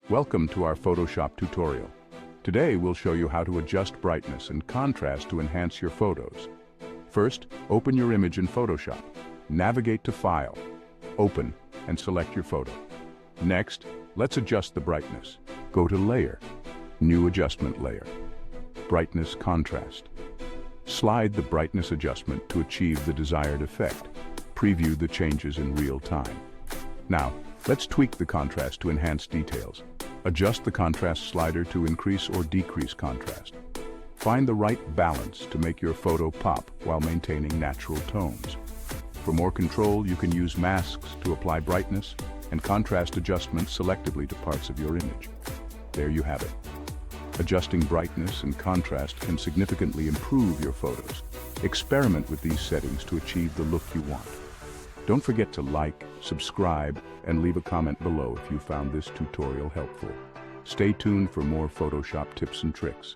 Welcome to our Photoshop tutorial. Today we'll show you how to adjust brightness and contrast to enhance your photos. First, open your image in Photoshop. Navigate to File, Open, and select your photo. Next, let's adjust the brightness. Go to Layer, New Adjustment Layer, Brightness Contrast. Slide the brightness adjustment to achieve the desired effect. Preview the changes in real time. Now, let's tweak the contrast to enhance details. Adjust the contrast slider to increase or decrease contrast. Find the right balance to make your photo pop while maintaining natural tones. For more control, you can use masks to apply brightness and contrast adjustments selectively to parts of your image. There you have it. Adjusting brightness and contrast can significantly improve your photos. Experiment with these settings to achieve the look you want. Don't forget to like, subscribe, and leave a comment below if you found this tutorial helpful. Stay tuned for more Photoshop tips and tricks.